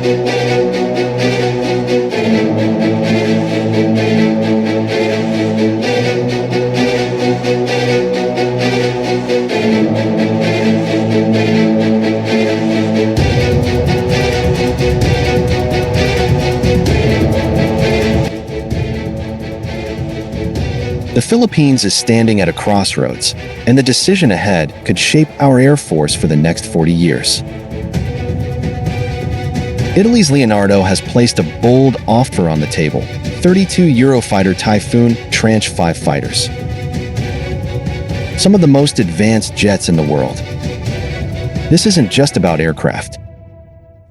The Philippines is standing at a crossroads, and the decision ahead could shape our Air Force for the next 40 years. Italy's Leonardo has placed a bold offer on the table: 32 Eurofighter Typhoon Tranche 5 fighters. Some of the most advanced jets in the world. This isn't just about aircraft.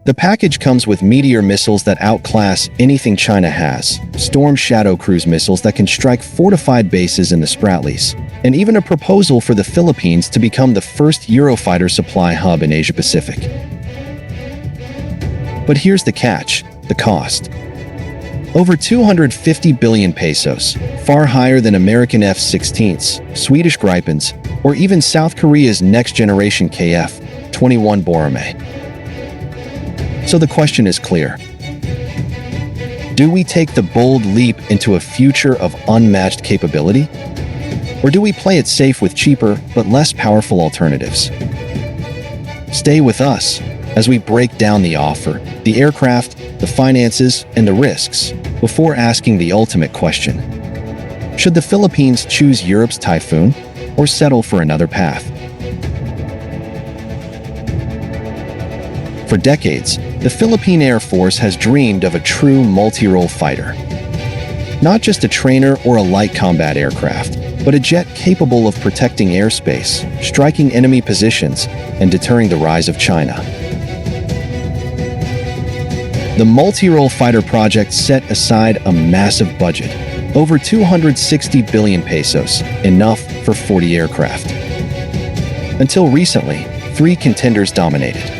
The package comes with Meteor missiles that outclass anything China has, Storm Shadow cruise missiles that can strike fortified bases in the Spratlys, and even a proposal for the Philippines to become the first Eurofighter supply hub in Asia-Pacific. But here's the catch: the cost. Over 250 billion pesos, far higher than American F-16s, Swedish Gripens, or even South Korea's next-generation KF-21 Boramae. So the question is clear. Do we take the bold leap into a future of unmatched capability? Or do we play it safe with cheaper but less powerful alternatives? Stay with us as we break down the offer, the aircraft, the finances, and the risks before asking the ultimate question. Should the Philippines choose Europe's Typhoon or settle for another path? For decades, the Philippine Air Force has dreamed of a true multi-role fighter. Not just a trainer or a light combat aircraft, but a jet capable of protecting airspace, striking enemy positions, and deterring the rise of China. The multi-role fighter project set aside a massive budget, over 260 billion pesos, enough for 40 aircraft. Until recently, 3 contenders dominated.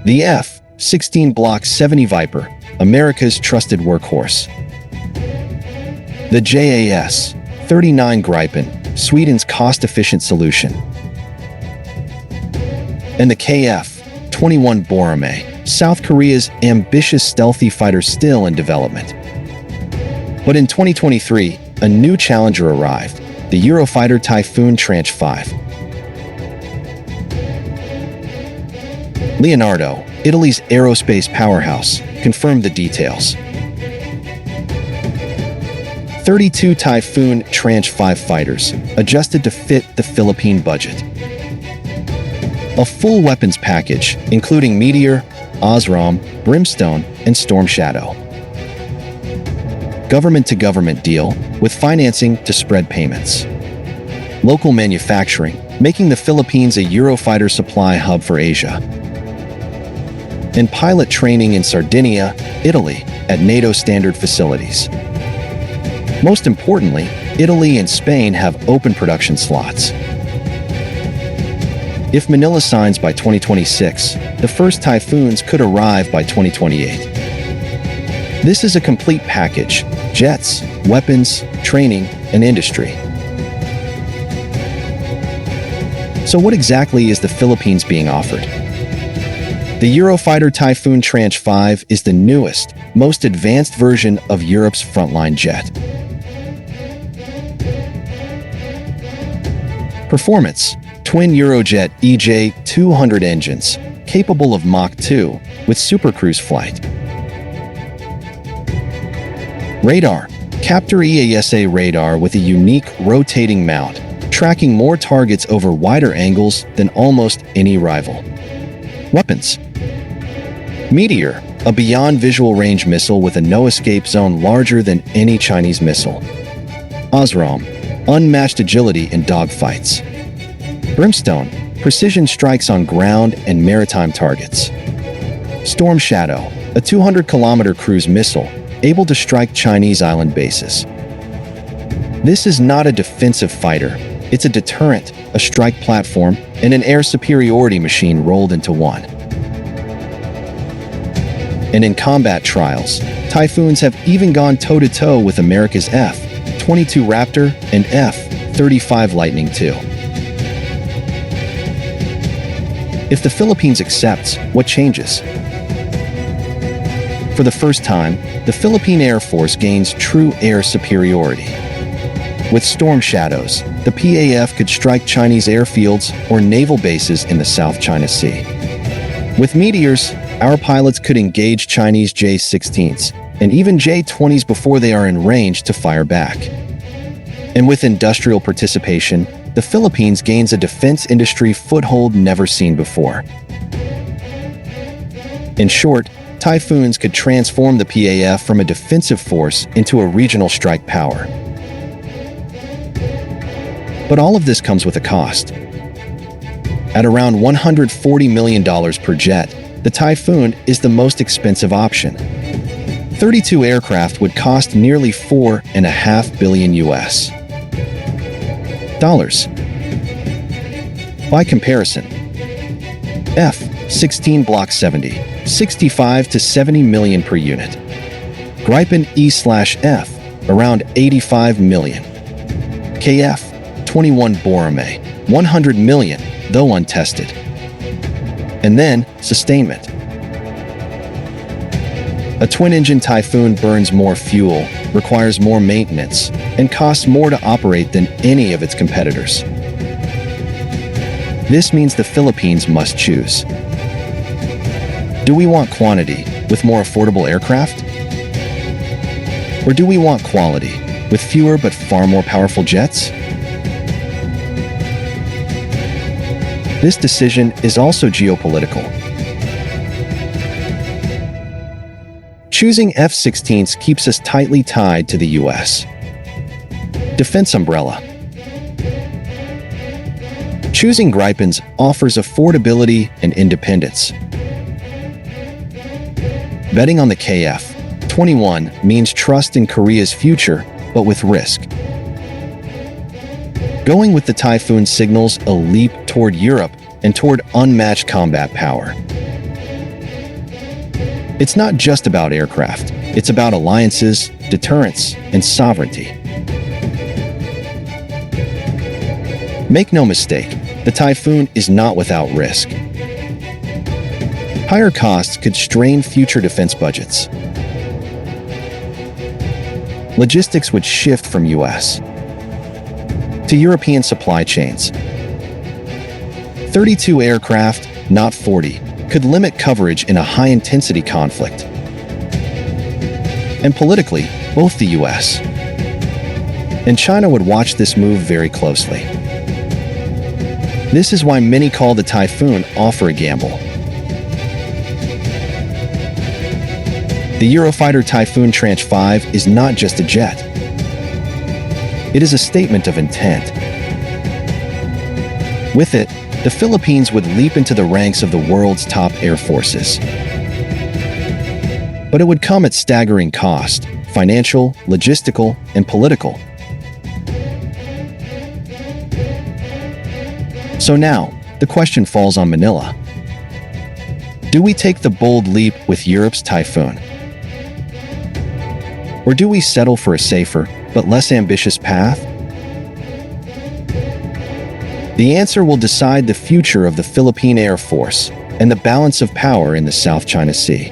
The F-16 Block 70 Viper, America's trusted workhorse. The JAS-39 Gripen, Sweden's cost-efficient solution. And the KF-21 Boramae, South Korea's ambitious stealthy fighter still in development. But in 2023, a new challenger arrived: the Eurofighter Typhoon Tranche 5. Leonardo, Italy's aerospace powerhouse, confirmed the details. 32 Typhoon Tranche 5 fighters, adjusted to fit the Philippine budget. A full weapons package, including Meteor, ASRAAM, Brimstone, and Storm Shadow. Government-to-government deal, with financing to spread payments. Local manufacturing, making the Philippines a Eurofighter supply hub for Asia. And pilot training in Sardinia, Italy, at NATO standard facilities. Most importantly, Italy and Spain have open production slots. If Manila signs by 2026, the first Typhoons could arrive by 2028. This is a complete package: jets, weapons, training, and industry. So what exactly is the Philippines being offered? The Eurofighter Typhoon Tranche 5 is the newest, most advanced version of Europe's frontline jet. Performance: twin Eurojet EJ-200 engines, capable of Mach 2, with supercruise flight. Radar: Captor EASA radar with a unique rotating mount, tracking more targets over wider angles than almost any rival. Weapons: Meteor, a beyond visual range missile with a no-escape zone larger than any Chinese missile. ASRAAM, unmatched agility in dogfights. Brimstone, precision strikes on ground and maritime targets. Storm Shadow, a 200-kilometer cruise missile, able to strike Chinese island bases. This is not a defensive fighter, it's a deterrent, a strike platform, and an air superiority machine rolled into one. And in combat trials, Typhoons have even gone toe-to-toe with America's F-22 Raptor and F-35 Lightning II. If the Philippines accepts, what changes? For the first time, the Philippine Air Force gains true air superiority. With Storm Shadows, the PAF could strike Chinese airfields or naval bases in the South China Sea. With Meteors, our pilots could engage Chinese J-16s and even J-20s before they are in range to fire back. And with industrial participation, the Philippines gains a defense industry foothold never seen before. In short, Typhoons could transform the PAF from a defensive force into a regional strike power. But all of this comes with a cost. At around $140 million per jet, the Typhoon is the most expensive option. 32 aircraft would cost nearly $4.5 billion US. By comparison, F-16 Block 70, 65 to 70 million per unit. Gripen E/F, around 85 million. KF-21 Boramae, 100 million, though untested. And then, sustainment. A twin-engine Typhoon burns more fuel, requires more maintenance, and costs more to operate than any of its competitors. This means the Philippines must choose. Do we want quantity with more affordable aircraft? Or do we want quality with fewer but far more powerful jets? This decision is also geopolitical. Choosing F-16s keeps us tightly tied to the US. Defense umbrella. Choosing Gripens offers affordability and independence. Betting on the KF-21 means trust in Korea's future, but with risk. Going with the Typhoon signals a leap toward Europe and toward unmatched combat power. It's not just about aircraft. It's about alliances, deterrence, and sovereignty. Make no mistake, the Typhoon is not without risk. Higher costs could strain future defense budgets. Logistics would shift from US to European supply chains. 32 aircraft, not 40, could limit coverage in a high-intensity conflict. And politically, both the US and China would watch this move very closely. This is why many call the Typhoon offer a gamble. The Eurofighter Typhoon Tranche 5 is not just a jet. It is a statement of intent. With it, the Philippines would leap into the ranks of the world's top air forces. But it would come at staggering cost: financial, logistical, and political. So now, the question falls on Manila. Do we take the bold leap with Europe's Typhoon? Or do we settle for a safer, but less ambitious path? The answer will decide the future of the Philippine Air Force and the balance of power in the South China Sea.